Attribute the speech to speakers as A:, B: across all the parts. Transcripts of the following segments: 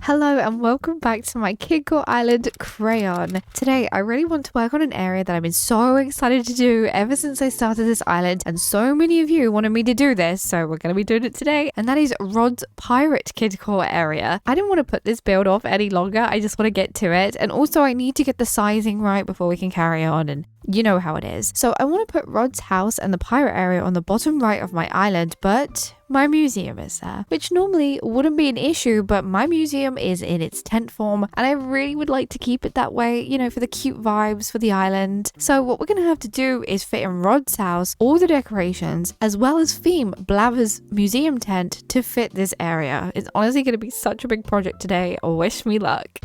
A: Hello and welcome back to my Kidcore Island Crayon. Today I really want to work on an area that I've been so excited to do ever since I started this island, and so many of you wanted me to do this, so we're going to be doing it today, and that is Rod's Pirate Kidcore area. I didn't want to put this build off any longer, I just want to get to it, and also I need to get the sizing right before we can carry on, and you know how it is. So I want to put Rod's house and the pirate area on the bottom right of my island, but my museum is there, which normally wouldn't be an issue, but my museum is in its tent form and I really would like to keep it that way, you know, for the cute vibes for the island. So what we're going to have to do is fit in Rod's house, all the decorations, as well as theme Blaver's museum tent to fit this area. It's honestly going to be such a big project today. Wish me luck.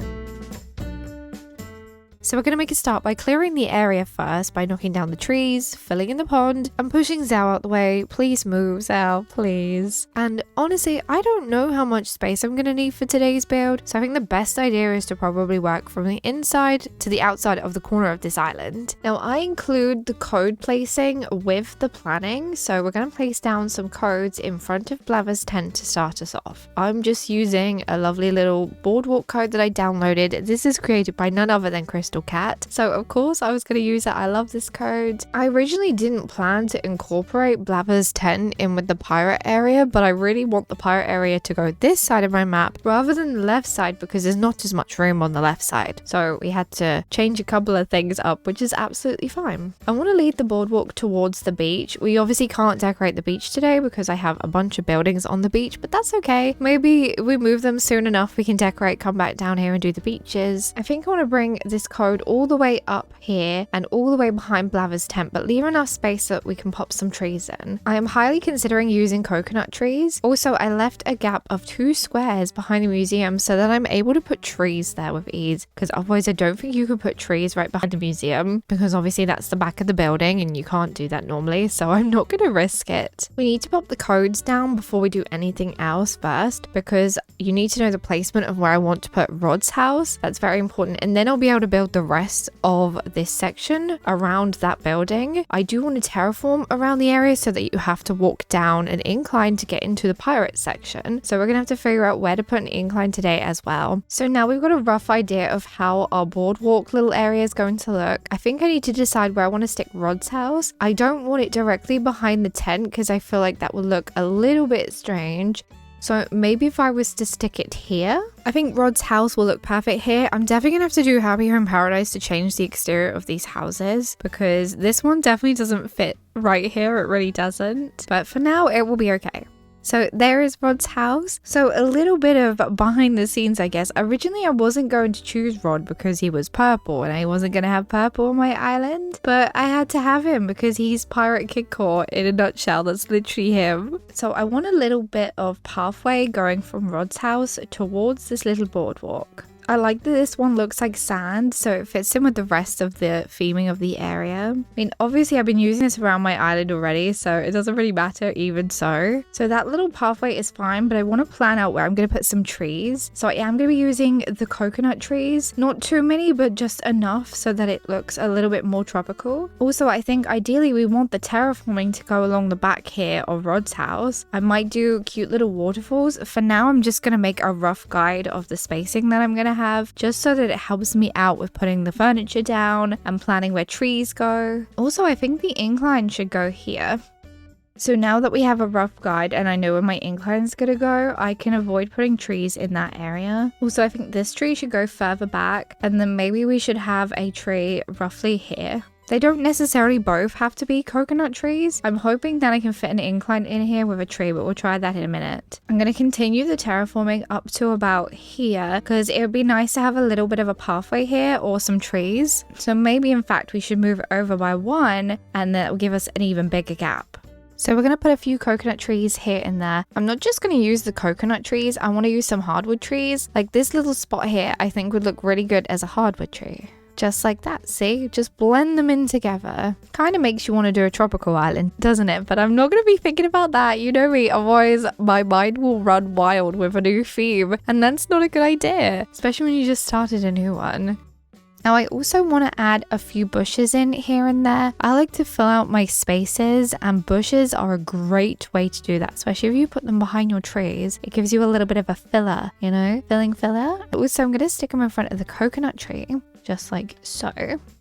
A: So we're going to make a start by clearing the area first by knocking down the trees, filling in the pond, and pushing Zao out the way. Please move, Zao, please. And honestly, I don't know how much space I'm going to need for today's build, so I think the best idea is to probably work from the inside to the outside of the corner of this island. Now, I include the code placing with the planning, so we're going to place down some codes in front of Blaver's tent to start us off. I'm just using a lovely little boardwalk code that I downloaded. This is created by none other than Crystal Cat, so of course I was going to use it. I love this code. I originally didn't plan to incorporate Blaver's tent in with the pirate area, but I really want the pirate area to go this side of my map rather than the left side because there's not as much room on the left side, so we had to change a couple of things up, which is absolutely fine. I want to lead the boardwalk towards the beach. We obviously can't decorate the beach today because I have a bunch of buildings on the beach, but that's okay. Maybe we move them soon enough, we can decorate, come back down here and do the beaches. I think I want to bring this code all the way up here and all the way behind Blaver's tent, but leave enough space so that we can pop some trees in. I am highly considering using coconut trees. Also, I left a gap of 2 squares behind the museum so that I'm able to put trees there with ease, because otherwise I don't think you could put trees right behind the museum, because obviously that's the back of the building and you can't do that normally, so I'm not going to risk it. We need to pop the codes down before we do anything else first, because you need to know the placement of where I want to put Rod's house. That's very important, and then I'll be able to build the rest of this section around that building. I do want to terraform around the area so that you have to walk down an incline to get into the pirate section. So we're gonna have to figure out where to put an incline today as well. So now we've got a rough idea of how our boardwalk little area is going to look. I think I need to decide where I want to stick Rod's house. I don't want it directly behind the tent because I feel like that would look a little bit strange. So maybe if I was to stick it here, I think Rod's house will look perfect here. I'm definitely gonna have to do Happier in Paradise to change the exterior of these houses because this one definitely doesn't fit right here. It really doesn't. But for now, it will be okay. So there is Rod's house. So a little bit of behind the scenes, I guess. Originally, I wasn't going to choose Rod because he was purple and I wasn't going to have purple on my island. But I had to have him because he's Pirate Kidcore in a nutshell. That's literally him. So I want a little bit of pathway going from Rod's house towards this little boardwalk. I like that this one looks like sand, so it fits in with the rest of the theming of the area. I mean, obviously I've been using this around my island already, so it doesn't really matter even so. So that little pathway is fine, but I want to plan out where I'm going to put some trees. So I am going to be using the coconut trees. Not too many, but just enough so that it looks a little bit more tropical. Also, I think ideally we want the terraforming to go along the back here of Rod's house. I might do cute little waterfalls. For now, I'm just going to make a rough guide of the spacing that I'm going to have, just so that it helps me out with putting the furniture down and planning where trees go. Also, I think the incline should go here. So now that we have a rough guide and I know where my incline is going to go, I can avoid putting trees in that area. Also, I think this tree should go further back, and then maybe we should have a tree roughly here. They don't necessarily both have to be coconut trees. I'm hoping that I can fit an incline in here with a tree, but we'll try that in a minute. I'm going to continue the terraforming up to about here because it would be nice to have a little bit of a pathway here or some trees. So maybe in fact we should move over by 1 and that will give us an even bigger gap. So we're going to put a few coconut trees here and there. I'm not just going to use the coconut trees. I want to use some hardwood trees. Like this little spot here I think would look really good as a hardwood tree. Just like that, see? Just blend them in together. Kind of makes you want to do a tropical island, doesn't it? But I'm not going to be thinking about that. You know me, otherwise my mind will run wild with a new theme. And that's not a good idea, especially when you just started a new one. Now I also want to add a few bushes in here and there. I like to fill out my spaces, and bushes are a great way to do that, especially if you put them behind your trees. It gives you a little bit of a filler, you know, filling filler. Also, I'm going to stick them in front of the coconut tree, just like so.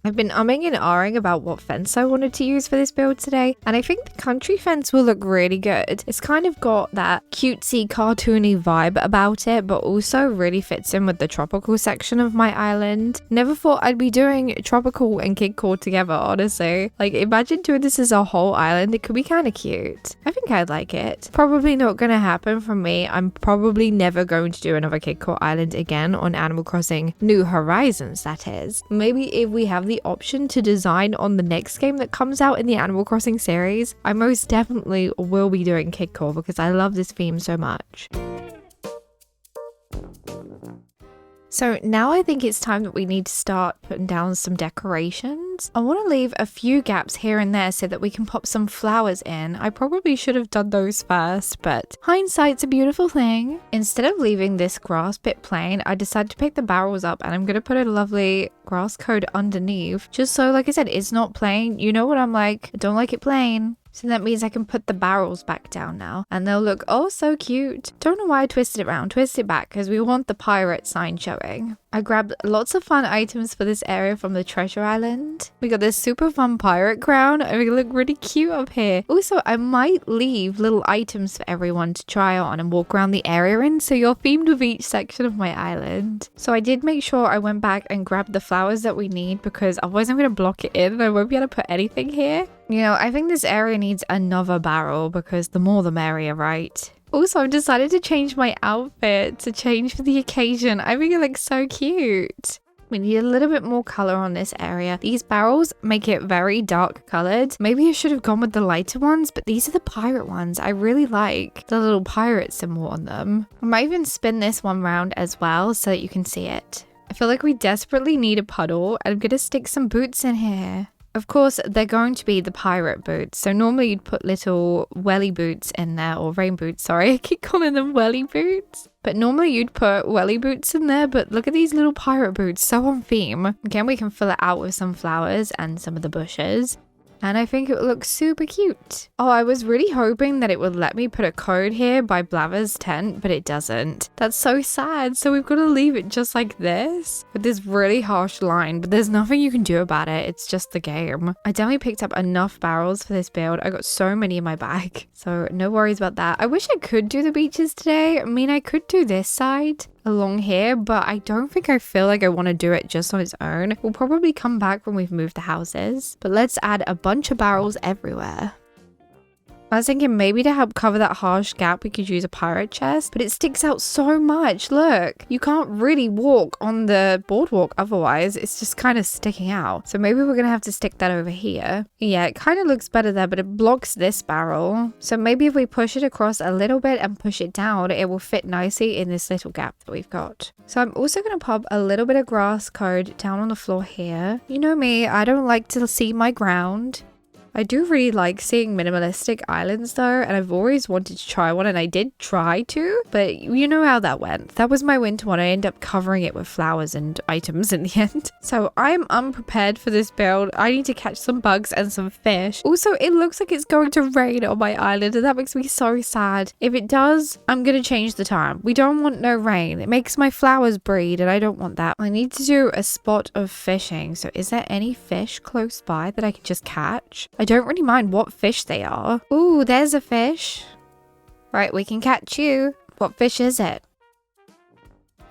A: I've been umming and ahhing about what fence I wanted to use for this build today, and I think the country fence will look really good. It's kind of got that cutesy, cartoony vibe about it, but also really fits in with the tropical section of my island. Never thought I'd be doing tropical and Kidcore together, honestly. Like, imagine doing this as a whole island. It could be kind of cute. I think I'd like it. Probably not gonna happen from me. I'm probably never going to do another Kidcore island again on Animal Crossing New Horizons, that is. Maybe if we have the option to design on the next game that comes out in the Animal Crossing series, I most definitely will be doing Kidcore because I love this theme so much. So now I think it's time that we need to start putting down some decorations. I want to leave a few gaps here and there so that we can pop some flowers in. I probably should have done those first, but hindsight's a beautiful thing. Instead of leaving this grass bit plain, I decided to pick the barrels up, and I'm going to put a lovely grass coat underneath. Just so, like I said, it's not plain. You know what I'm like? I don't like it plain. So that means I can put the barrels back down now, and they'll look oh so cute. Don't know why I twisted it around. Twist it back because we want the pirate sign showing. I grabbed lots of fun items for this area from the treasure island. We got this super fun pirate crown, and we look really cute up here. Also, I might leave little items for everyone to try on and walk around the area in, so you're themed with each section of my island. So I did make sure I went back and grabbed the flowers that we need, because otherwise I'm going to block it in and I won't be able to put anything here. You know, I think this area needs another barrel, because the more the merrier, right? Also, I've decided to change my outfit to change for the occasion. I think it looks so cute. We need a little bit more color on this area. These barrels make it very dark colored. Maybe I should have gone with the lighter ones, but these are the pirate ones. I really like the little pirate symbol on them. I might even spin this one round as well so that you can see it. I feel like we desperately need a puddle, and I'm going to stick some boots in here. Of course, they're going to be the pirate boots. So normally you'd put little welly boots in there, or rain boots, sorry. I keep calling them welly boots. But normally you'd put welly boots in there, but look at these little pirate boots, so on theme. Again, we can fill it out with some flowers and some of the bushes. And I think it looks super cute. Oh, I was really hoping that it would let me put a code here by Blaver's tent, but it doesn't. That's so sad. So we've got to leave it just like this with this really harsh line, but there's nothing you can do about it. It's just the game. I definitely picked up enough barrels for this build. I got so many in my bag, so no worries about that. I wish I could do the beaches today. I mean, I could do this side along here, but I don't think I feel like I want to do it just on its own. We'll probably come back when we've moved the houses, but let's add a bunch of barrels everywhere. I was thinking maybe to help cover that harsh gap we could use a pirate chest, but it sticks out so much. Look, you can't really walk on the boardwalk otherwise. It's just kind of sticking out. So maybe we're gonna have to stick that over here. Yeah, it kind of looks better there, but it blocks this barrel. So maybe if we push it across a little bit and push it down, it will fit nicely in this little gap that we've got. So I'm also gonna pop a little bit of grass code down on the floor here. You know me, I don't like to see my ground. I do really like seeing minimalistic islands though, and I've always wanted to try one, and I did try to, but you know how that went. That was my winter one. I ended up covering it with flowers and items in the end. So I'm unprepared for this build. I need to catch some bugs and some fish. Also, it looks like it's going to rain on my island, and that makes me so sad. If it does, I'm gonna change the time. We don't want no rain. It makes my flowers breed, and I don't want that. I need to do a spot of fishing. So is there any fish close by that I can just catch? I don't really mind what fish they are. Ooh, there's a fish. Right, we can catch you. What fish is it?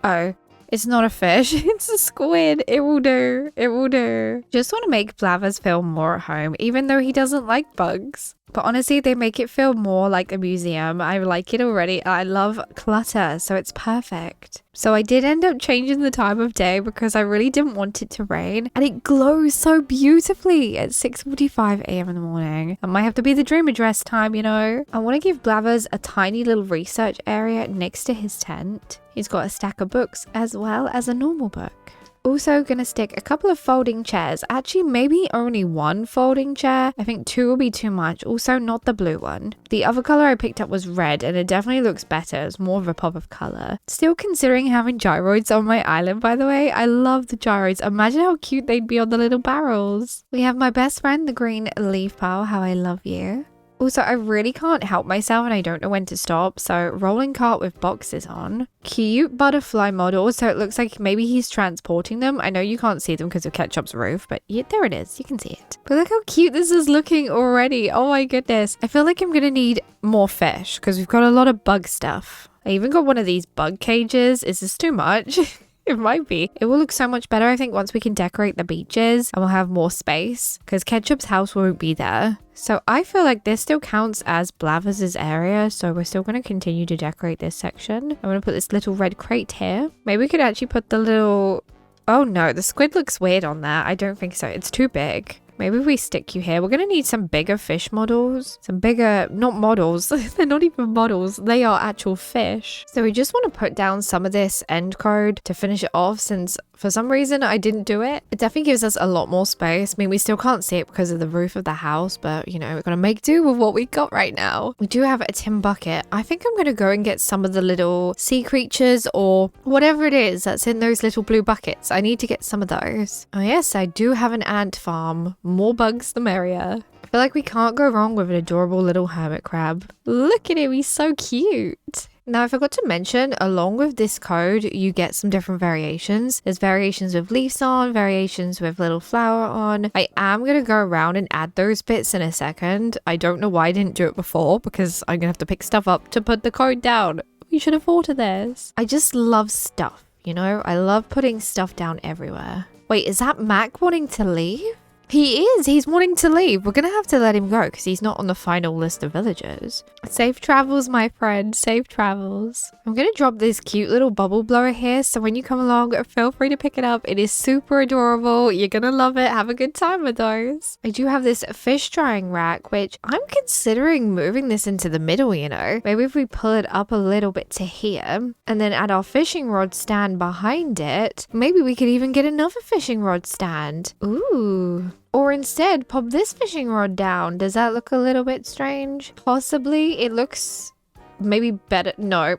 A: Oh, it's not a fish. It's a squid. It will do. It will do. Just want to make Blavers feel more at home, even though he doesn't like bugs. But honestly, they make it feel more like a museum. I like it already. I love clutter, so it's perfect. So I did end up changing the time of day because I really didn't want it to rain. And it glows so beautifully at 6:45 a.m. in the morning. It might have to be the dream address time, you know. I want to give Blavers a tiny little research area next to his tent. He's got a stack of books as well as a normal book. Also gonna stick a couple of folding chairs. Actually, maybe only one folding chair. I think 2 will be too much. Also, not the blue one. The other color I picked up was red, and it definitely looks better. It's more of a pop of color. Still considering having gyroids on my island, by the way. I love the gyroids. Imagine how cute they'd be on the little barrels. We have my best friend, the green leaf pile. How I love you. Also, I really can't help myself and I don't know when to stop, so rolling cart with boxes on. Cute butterfly model, so it looks like maybe he's transporting them. I know you can't see them because of Ketchup's roof, but yeah, there it is. You can see it. But look how cute this is looking already. Oh my goodness. I feel like I'm going to need more fish because we've got a lot of bug stuff. I even got one of these bug cages. Is this too much? It might be. It will look so much better, I think, once we can decorate the beaches and we'll have more space because Ketchup's house won't be there. So I feel like this still counts as Blathers' area, so we're still going to continue to decorate this section. I'm going to put this little red crate here. Maybe we could actually put the little... Oh no, the squid looks weird on there. I don't think so. It's too big. Maybe we stick you here. We're going to need some bigger fish models. Some bigger, not models. They're not even models. They are actual fish. So we just want to put down some of this end code to finish it off since for some reason I didn't do it. It definitely gives us a lot more space. I mean, we still can't see it because of the roof of the house, but you know, we're going to make do with what we got right now. We do have a tin bucket. I think I'm going to go and get some of the little sea creatures or whatever it is that's in those little blue buckets. I need to get some of those. Oh yes, I do have an ant farm. More bugs, the merrier. I feel like we can't go wrong with an adorable little hermit crab. Look at him, he's so cute. Now, I forgot to mention, along with this code, you get some different variations. There's variations with leaves on, variations with little flower on. I am going to go around and add those bits in a second. I don't know why I didn't do it before, because I'm going to have to pick stuff up to put the code down. We should have thought of this. I just love stuff, you know? I love putting stuff down everywhere. Wait, is that Mac wanting to leave? He is. He's wanting to leave. We're going to have to let him go because he's not on the final list of villagers. Safe travels, my friend. Safe travels. I'm going to drop this cute little bubble blower here. So when you come along, feel free to pick it up. It is super adorable. You're going to love it. Have a good time with those. I do have this fish drying rack, which I'm considering moving this into the middle, you know. Maybe if we pull it up a little bit to here and then add our fishing rod stand behind it, maybe we could even get another fishing rod stand. Ooh. Or instead, pop this fishing rod down. Does that look a little bit strange? Possibly. It looks maybe better. No,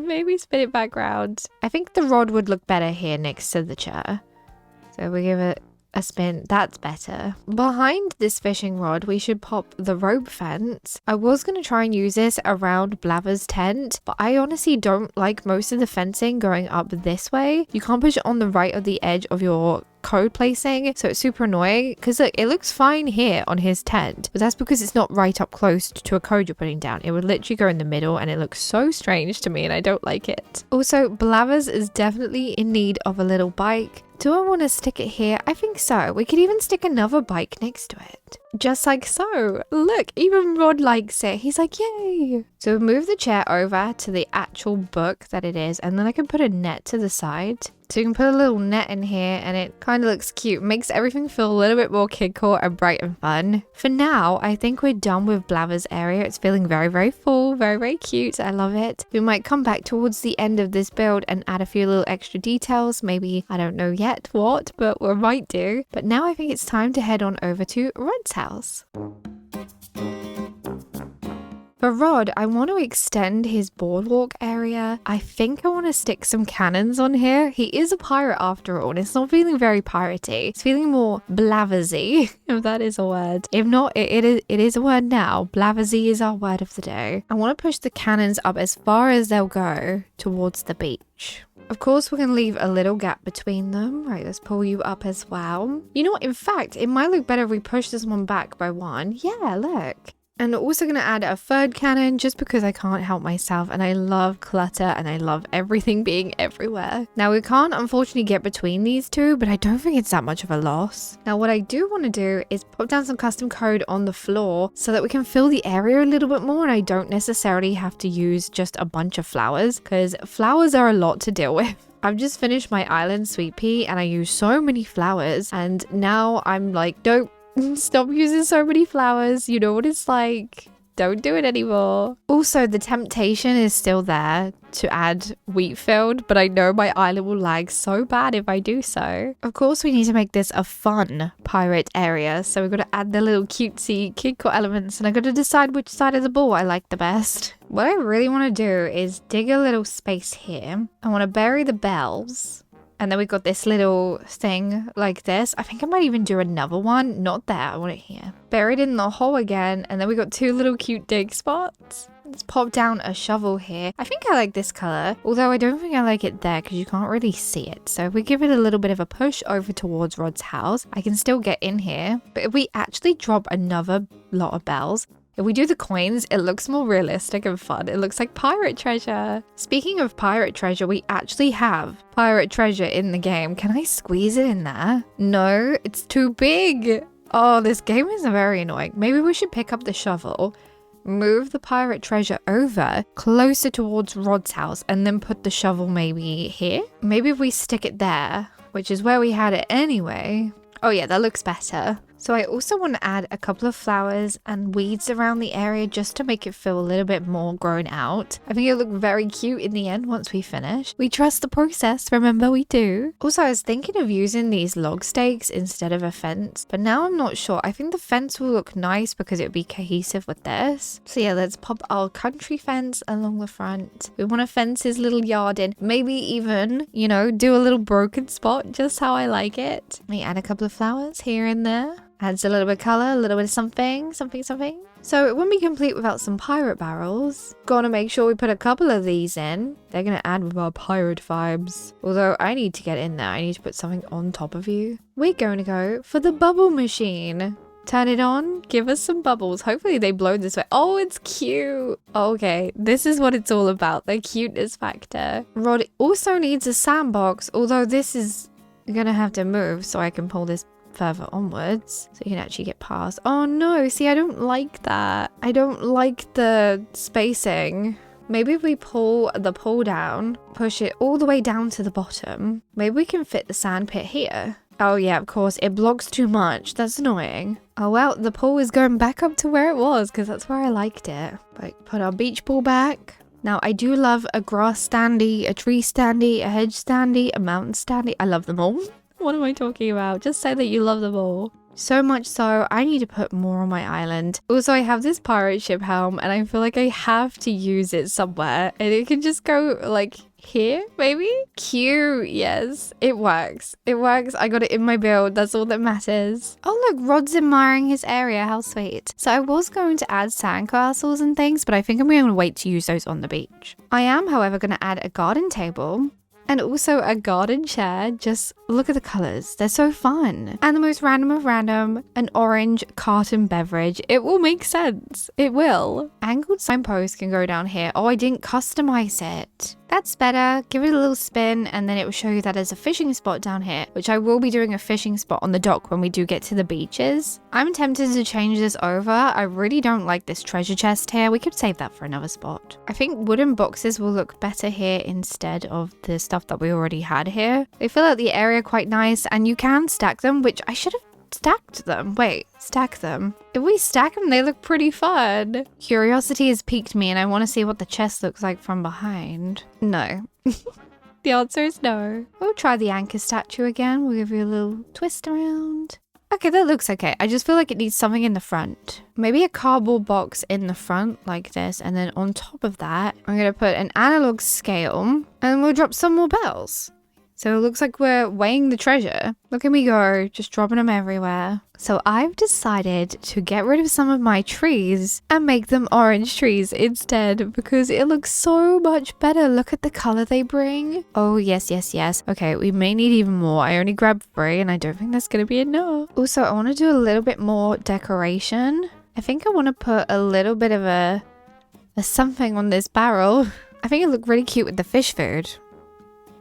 A: maybe spin it back around. I think the rod would look better here next to the chair. So we give it a spin. That's better. Behind this fishing rod, we should pop the rope fence. I was going to try and use this around Blathers' tent, but I honestly don't like most of the fencing going up this way. You can't push it on the right of the edge of your code placing, so it's super annoying because look, it looks fine here on his tent, but that's because it's not right up close to a code you're putting down. It would literally go in the middle and it looks so strange to me and I don't like it. Also, Blathers is definitely in need of a little bike. Do I want to stick it here? I think so. We could even stick another bike next to it. Just like so. Look, even Rod likes it. He's like, yay. So move the chair over to the actual book that it is, and then I can put a net to the side. So you can put a little net in here and it kind of looks cute. Makes everything feel a little bit more Kidcore and bright and fun. For now, I think we're done with Blathers' area. It's feeling very, very full, very, very cute. I love it. We might come back towards the end of this build and add a few little extra details. Maybe, I don't know yet what, but we might do. But now I think it's time to head on over to Rod's house. For Rod, I want to extend his boardwalk area. I think I want to stick some cannons on here. He is a pirate after all, and it's not feeling very piratey. It's feeling more blathersy, if that is a word. If not, it is a word now. Blathersy is our word of the day. I want to push the cannons up as far as they'll go towards the beach. Of course, we're going to leave a little gap between them. Right, let's pull you up as well. You know what? In fact, it might look better if we push this one back by one. Yeah, look. And also going to add a third cannon just because I can't help myself and I love clutter and I love everything being everywhere. Now we can't unfortunately get between these two, but I don't think it's that much of a loss. Now what I do want to do is put down some custom code on the floor so that we can fill the area a little bit more and I don't necessarily have to use just a bunch of flowers because flowers are a lot to deal with. I've just finished my island sweet pea and I use so many flowers and now I'm like, don't stop using so many flowers. You know what it's like. Don't do it anymore. Also, the temptation is still there to add wheat field, but I know my island will lag so bad if I do so. Of course, we need to make this a fun pirate area, so we've got to add the little cutesy Kidcore elements, and I got to decide which side of the ball I like the best. What I really want to do is dig a little space here. I want to bury the bells. And then we've got this little thing like this. I think I might even do another one. Not there, I want it here. Buried in the hole again. And then we got two little cute dig spots. Let's pop down a shovel here. I think I like this color, although I don't think I like it there because you can't really see it. So if we give it a little bit of a push over towards Rod's house, I can still get in here. But if we actually drop another lot of bells, if we do the coins, it looks more realistic and fun. It looks like pirate treasure. Speaking of pirate treasure, we actually have pirate treasure in the game. Can I squeeze it in there? No, it's too big. Oh, this game is very annoying. Maybe we should pick up the shovel, move the pirate treasure over closer towards Rod's house, and then put the shovel maybe here. Maybe if we stick it there, which is where we had it anyway. Oh yeah, that looks better. So I also want to add a couple of flowers and weeds around the area just to make it feel a little bit more grown out. I think it'll look very cute in the end once we finish. We trust the process, remember we do. Also, I was thinking of using these log stakes instead of a fence, but now I'm not sure. I think the fence will look nice because it would be cohesive with this. So yeah, let's pop our country fence along the front. We want to fence his little yard in. Maybe even, you know, do a little broken spot just how I like it. Let me add a couple of flowers here and there. Adds a little bit of color, a little bit of something. So it wouldn't be complete without some pirate barrels. Gotta make sure we put a couple of these in. They're gonna add with our pirate vibes. Although I need to get in there. I need to put something on top of you. We're going to go for the bubble machine. Turn it on, give us some bubbles. Hopefully they blow this way. Oh, it's cute. Okay, this is what it's all about, the cuteness factor. Rod also needs a sandbox, although this is gonna have to move so I can pull this further onwards so you can actually get past. Oh no, see, I don't like that. I don't like the spacing. Maybe if we pull the pole down, push it all the way down to the bottom, maybe we can fit the sand pit here. Oh yeah, of course, it blocks too much. That's annoying. Oh well, the pool is going back up to where it was because that's where I liked it. Like, put our beach ball back. Now, I do love a grass standee, a tree standee, a hedge standee, a mountain standee. I love them all. What am I talking about? Just say that you love them all. So much so, I need to put more on my island. Also, I have this pirate ship helm and I feel like I have to use it somewhere. And it can just go like here, maybe? Cute, yes. It works. It works. I got it in my build. That's all that matters. Oh look, Rod's admiring his area. How sweet. So I was going to add sandcastles and things, but I think I'm going to wait to use those on the beach. I am, however, going to add a garden table. And also a garden chair. Just look at the colors. They're so fun. And the most random of random, an orange carton beverage. It will make sense. It will. Angled signpost can go down here. Oh, I didn't customize it. That's better. Give it a little spin and then it will show you that there's a fishing spot down here, which I will be doing a fishing spot on the dock when we do get to the beaches. I'm tempted to change this over. I really don't like this treasure chest here. We could save that for another spot. I think wooden boxes will look better here instead of the stuff that we already had here. They fill out the area quite nice and you can stack them, which I should have stacked them. Wait, stack them. If we stack them, they look pretty fun. Curiosity has piqued me and I want to see what the chest looks like from behind. No. The answer is no. We'll try the anchor statue again. We'll give you a little twist around. Okay, that looks okay. I just feel like it needs something in the front. Maybe a cardboard box in the front like this. And then on top of that, I'm going to put an analog scale and we'll drop some more bells. So it looks like we're weighing the treasure. Look at me go, just dropping them everywhere. So I've decided to get rid of some of my trees and make them orange trees instead because it looks so much better. Look at the color they bring. Oh, yes, yes, yes. Okay, we may need even more. I only grabbed 3 and I don't think that's going to be enough. Also, I want to do a little bit more decoration. I think I want to put a little bit of a something on this barrel. I think it looked really cute with the fish food.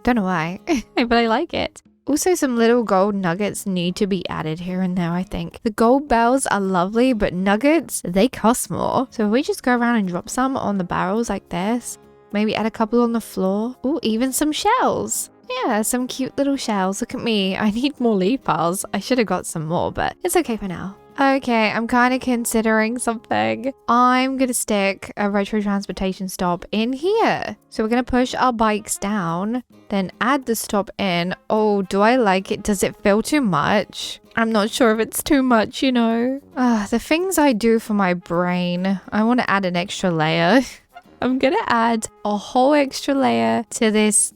A: Don't know why, but I like it. Also, some little gold nuggets need to be added here and there, I think. The gold bells are lovely, but nuggets, they cost more. So if we just go around and drop some on the barrels like this, maybe add a couple on the floor. Oh, even some shells. Yeah, some cute little shells. Look at me. I need more leaf piles. I should have got some more, but it's okay for now. Okay, I'm kind of considering something. I'm going to stick a retro transportation stop in here. So we're going to push our bikes down, then add the stop in. Oh, do I like it? Does it feel too much? I'm not sure if it's too much, you know. The things I do for my brain. I want to add an extra layer. I'm going to add a whole extra layer to this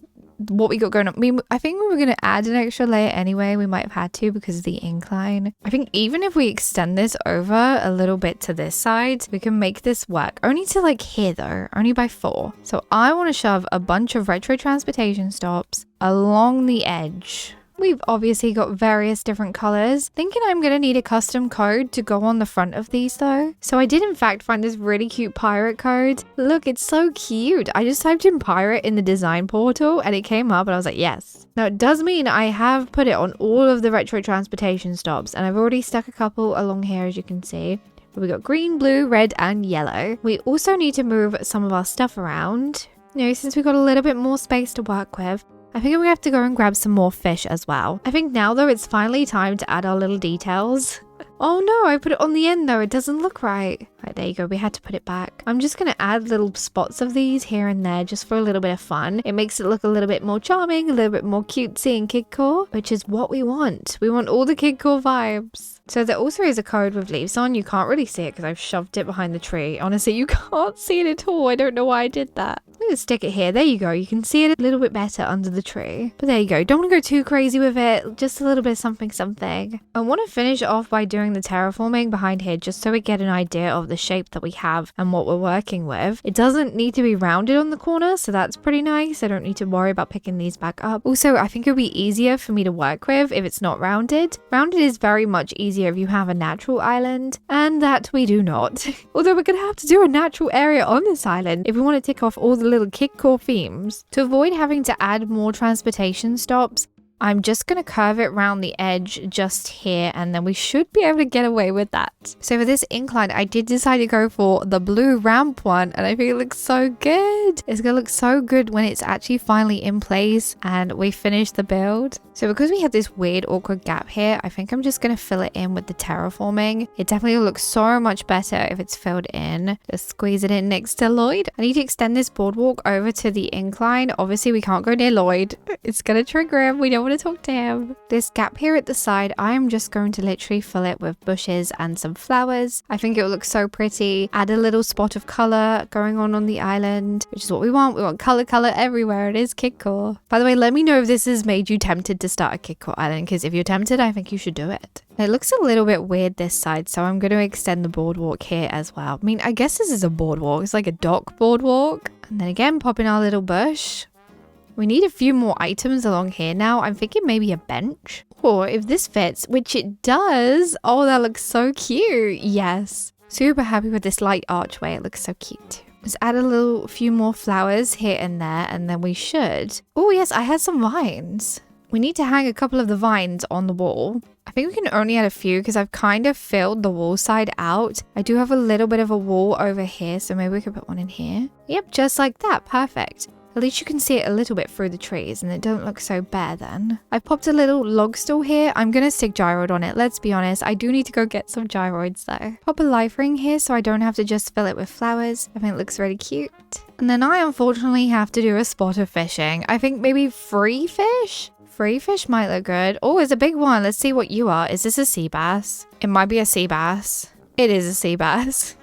A: what we got going on. I think we were going to add an extra layer anyway. We might have had to because of the incline. I think even if we extend this over a little bit to this side, we can make this work. Only to like here though, only by 4. So I want to shove a bunch of retro transportation stops along the edge. We've obviously got various different colors. Thinking I'm going to need a custom code to go on the front of these though. So I did in fact find this really cute pirate code. Look, it's so cute. I just typed in pirate in the design portal and it came up and I was like, yes. Now it does mean I have put it on all of the retro transportation stops and I've already stuck a couple along here as you can see. We got green, blue, red and yellow. We also need to move some of our stuff around. You know, since we've got a little bit more space to work with. I think we have to go and grab some more fish as well. I think now though it's finally time to add our little details. Oh no, I put it on the end though. It doesn't look right. Right, there you go. We had to put it back. I'm just going to add little spots of these here and there just for a little bit of fun. It makes it look a little bit more charming, a little bit more cutesy and Kidcore, which is what we want. We want all the Kidcore vibes. So there also is a code with leaves on. You can't really see it because I've shoved it behind the tree. Honestly, you can't see it at all. I don't know why I did that. I'm going to stick it here. There you go. You can see it a little bit better under the tree. But there you go. Don't want to go too crazy with it. Just a little bit of something. I want to finish off by doing the terraforming behind here just so we get an idea of the shape that we have and what we're working with. It doesn't need to be rounded on the corner, so that's pretty nice. I don't need to worry about picking these back up. Also, I think it'll be easier for me to work with if it's not rounded. Rounded is very much easier if you have a natural island, and that we do not. Although we're going to have to do a natural area on this island if we want to tick off all the little Kidcore themes. To avoid having to add more transportation stops, I'm just going to curve it around the edge just here and then we should be able to get away with that. So for this incline, I did decide to go for the blue ramp one and I think it looks so good. It's going to look so good when it's actually finally in place and we finish the build. So because we have this weird awkward gap here, I think I'm just going to fill it in with the terraforming. It definitely looks so much better if it's filled in. Just squeeze it in next to Lloyd. I need to extend this boardwalk over to the incline. Obviously we can't go near Lloyd. It's going to trigger him. We don't want to talk to him. This gap here at the side, I'm just going to literally fill it with bushes and some flowers. I think it will look so pretty. Add a little spot of color going on the island, which is what we want. We want color everywhere. It is Kidcore. By the way, let me know if this has made you tempted to start a Kidcore island, because if you're tempted, I think you should do it. It looks a little bit weird this side, so I'm going to extend the boardwalk here as well. I mean, I guess this is a boardwalk. It's like a dock boardwalk. And then again, pop in our little bush. We need a few more items along here now. I'm thinking maybe a bench. Or if this fits, which it does. Oh, that looks so cute. Yes. Super happy with this light archway. It looks so cute. Let's add a few more flowers here and there, and then we should. Oh yes, I had some vines. We need to hang a couple of the vines on the wall. I think we can only add a few because I've kind of filled the wall side out. I do have a little bit of a wall over here, so maybe we could put one in here. Yep, just like that. Perfect. At least you can see it a little bit through the trees and it don't look so bare then. I've popped a little log stool here. I'm going to stick gyroid on it. Let's be honest. I do need to go get some gyroids though. Pop a life ring here so I don't have to just fill it with flowers. I think it looks really cute. And then I unfortunately have to do a spot of fishing. I think maybe 3 fish? 3 fish might look good. Oh, it's a big one. Let's see what you are. Is this a sea bass? It might be a sea bass. It is a sea bass.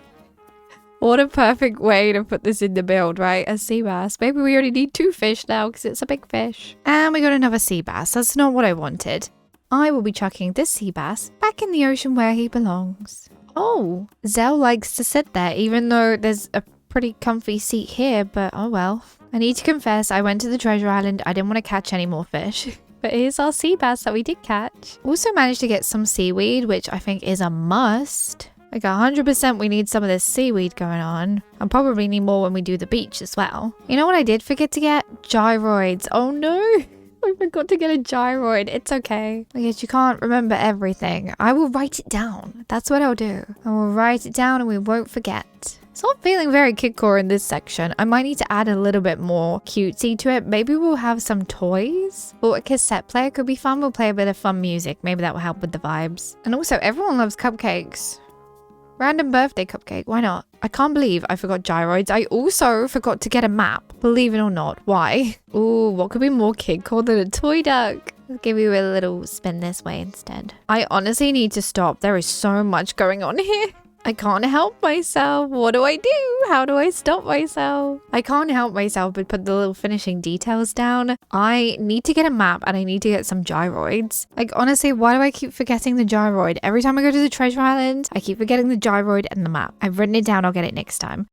A: What a perfect way to put this in the build, right? A sea bass. Maybe we only need 2 fish now because it's a big fish. And we got another sea bass. That's not what I wanted. I will be chucking this sea bass back in the ocean where he belongs. Oh, Zell likes to sit there even though there's a pretty comfy seat here, but oh well. I need to confess, I went to the treasure island. I didn't want to catch any more fish. But here's our sea bass that we did catch. Also managed to get some seaweed, which I think is a must. Like 100% we need some of this seaweed going on. And probably need more when we do the beach as well. You know what I did forget to get? Gyroids. Oh no! I forgot to get a gyroid. It's okay. I guess you can't remember everything. I will write it down. That's what I'll do. I will write it down and we won't forget. It's not feeling very Kidcore in this section. I might need to add a little bit more cutesy to it. Maybe we'll have some toys or a cassette player could be fun. We'll play a bit of fun music. Maybe that will help with the vibes. And also, everyone loves cupcakes. Random birthday cupcake, why not? I can't believe I forgot gyroids. I also forgot to get a map, believe it or not. Why? Ooh, what could be more Kidcore than a toy duck? I'll give you a little spin this way instead. I honestly need to stop. There is so much going on here. I can't help myself. What do I do? How do I stop myself? I can't help myself but put the little finishing details down. I need to get a map and I need to get some gyroids. Like, honestly, why do I keep forgetting the gyroid? Every time I go to the treasure island, I keep forgetting the gyroid and the map. I've written it down. I'll get it next time.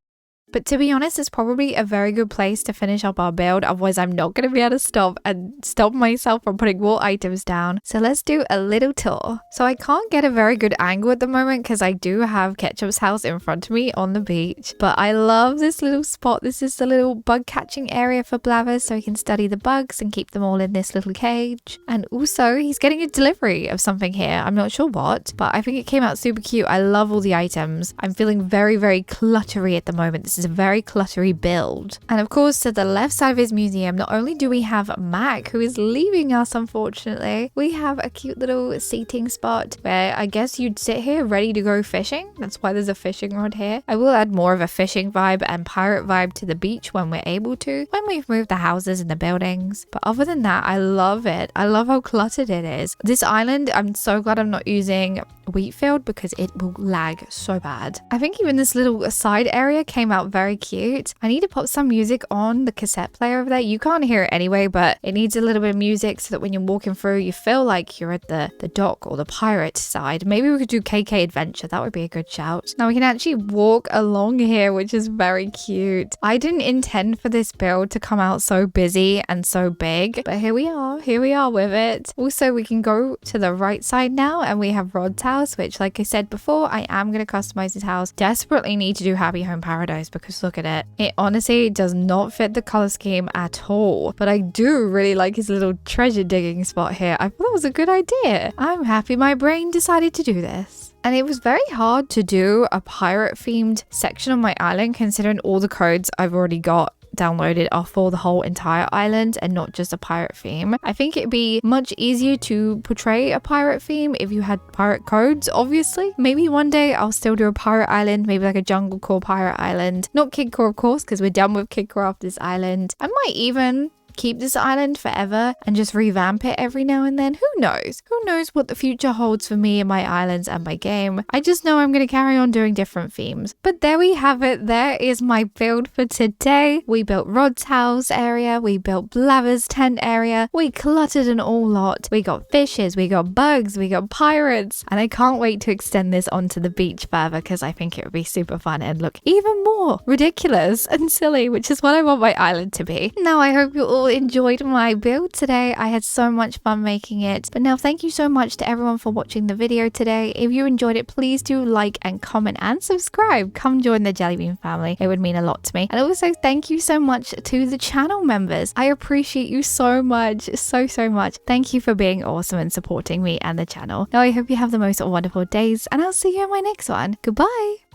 A: But to be honest, it's probably a very good place to finish up our build. Otherwise, I'm not going to be able to stop myself from putting more items down. So let's do a little tour. So I can't get a very good angle at the moment because I do have Ketchup's house in front of me on the beach. But I love this little spot. This is the little bug catching area for Blathers, so he can study the bugs and keep them all in this little cage. And also, he's getting a delivery of something here. I'm not sure what, but I think it came out super cute. I love all the items. I'm feeling very, very cluttery at the moment. This is a very cluttery build. And of course, to the left side of his museum, not only do we have Mac, who is leaving us unfortunately, we have a cute little seating spot where I guess you'd sit here ready to go fishing. That's why there's a fishing rod here. I will add more of a fishing vibe and pirate vibe to the beach when we're able to, when we've moved the houses and the buildings. But other than that, I love it. I love how cluttered it is. This island, I'm so glad I'm not using Wheatfield because it will lag so bad. I think even this little side area came out very cute. I need to pop some music on the cassette player over there. You can't hear it anyway, but it needs a little bit of music so that when you're walking through, you feel like you're at the dock or the pirate side. Maybe we could do KK Adventure. That would be a good shout. Now we can actually walk along here, which is very cute. I didn't intend for this build to come out so busy and so big, but here we are. Here we are with it. Also, we can go to the right side now and we have Rod's house, which, like I said before, I am going to customize his house. Desperately need to do Happy Home Paradise because look at it. It honestly does not fit the color scheme at all, but I do really like his little treasure digging spot here. I thought that was a good idea. I'm happy my brain decided to do this. And it was very hard to do a pirate themed section on my island considering all the codes I've already got downloaded are for the whole entire island and not just a pirate theme. I think it'd be much easier to portray a pirate theme if you had pirate codes, obviously. Maybe one day I'll still do a pirate island, maybe like a jungle core pirate island. Not Kidcore, of course, because we're done with Kidcore off this island. I might even keep this island forever and just revamp it every now and then. Who knows? Who knows what the future holds for me and my islands and my game. I just know I'm going to carry on doing different themes. But there we have it. There is my build for today. We built Rod's house area. We built Blathers' tent area. We cluttered an all lot. We got fishes. We got bugs. We got pirates. And I can't wait to extend this onto the beach further because I think it would be super fun and look even more ridiculous and silly, which is what I want my island to be. Now, I hope you all enjoyed my build today. I had so much fun making it. But now thank you so much to everyone for watching the video today. If you enjoyed it, please do like and comment and subscribe. Come join the Jellybean family. It would mean a lot to me. And also thank you so much to the channel members. I appreciate you so much, so much. Thank you for being awesome and supporting me and the channel. Now I hope you have the most wonderful days and I'll see you in my next one. Goodbye.